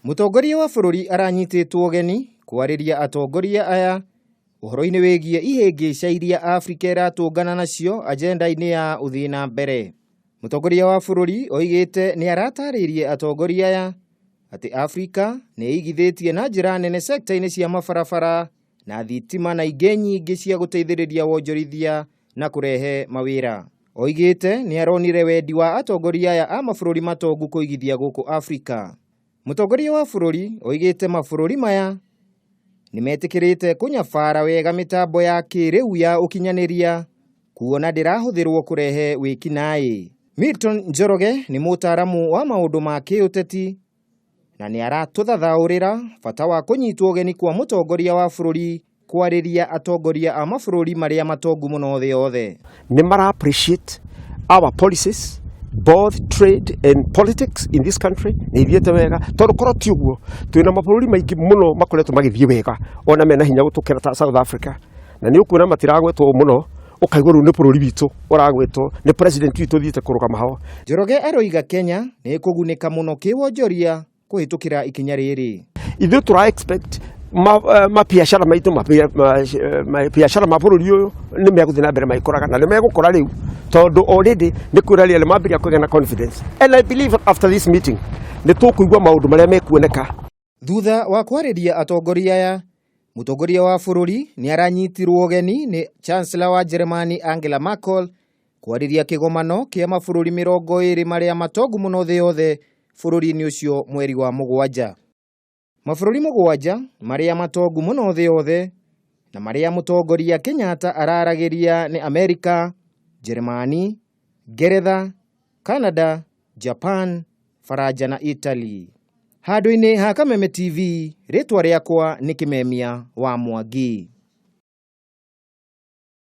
Mũtongoria wa bũrũri aranyitĩtwo ũgeni kwarĩria atongoria aya ũhoro-inĩ wĩgiĩ ihĩngĩca iria Afrika ĩratũngana nacio agenda-inĩ ya ũthii na mbere. Mũtongoria wa bũrũri oigĩte nĩ aratarĩirie atongoria aya atĩ Afrika nĩ ĩigithĩtie na njĩra nene sekta-inĩ cia mabarabara na thitima na ingĩ nyingĩ cia gũteithĩrĩria wonjorithia na kũrehe mawĩra. Oigĩte nĩ aronire wendi wa atongoria aya a mabũrũri matongu kũigithia gũkũ Afrika. Mũtongoria wa bũrũri oigĩte mabũrũri maya nĩ metĩkĩrĩte kũnyabara wega mĩtambo ya kĩrĩu ya ũkinyanĩria kuona ndĩrahũthĩrwo kũrehe wĩkinaĩ. Milton Njoroge nĩ mũtaaramu wa maũndũ ma kĩũteti na nĩ aratũthathaũrĩra bata wa kũnyitwo ũgeni kwa mũtongoria wa bũrũri kwarĩria atongoria a mabũrũri marĩa matongu mũno thĩ yothe. Nĩ mara appreciate our policies, both trade and politics in this country. Nĩ ithiĩte wega tondũ korwo ti ũguo twĩna mabũrũri maingĩ mũno makoretwo magĩthiĩ wega ona mena hinya gũtũkĩra ta South Africa, na nĩ ũkuona matiragwetwo mũno ũkaigua rĩu nĩ bũrũri witũ ũragwetwo nĩ president witũ thiĩte kũrũgama ho. Njoroge aroiga Kenya nĩ kũgunĩka mũno kĩwonjoria kũhĩtũkĩra ikinya rĩrĩ. Ithuĩ tũra expect mabiacara maitũ mabiacara ma bũrũri ũyũ nĩ megũthiĩ na mbere magĩkũraga na nĩ megũkora rĩu tondũ already nĩ kwĩra rĩrĩa mambĩrĩria kũgĩa na confidence, and I believe after this meeting nĩ tũkũigua maũndũ marĩa mekuoneka. Thutha wa kwarĩria atongoria aya, mũtongoria wa bũrũri nĩ aranyitirwo ũgeni nĩ Chancellor wa Germany Angela Merkel kwarĩria kĩgomano kĩa mabũrũri 20 marĩa matongu mũno thĩ yothe bũrũri-inĩ ũcio mweri wa Mũgwanja. Mabũrũri 7 marĩa matongu mũno thĩ yothe na marĩa mũtongoria Kenyatta araragĩria nĩ Amerika, Germany, Ngeretha, Canada, Japan, Faranja na Italy. Handũ-inĩ ha Kameme TV, rĩtwa rĩakwa nĩ Kĩmemia wa Mwangi.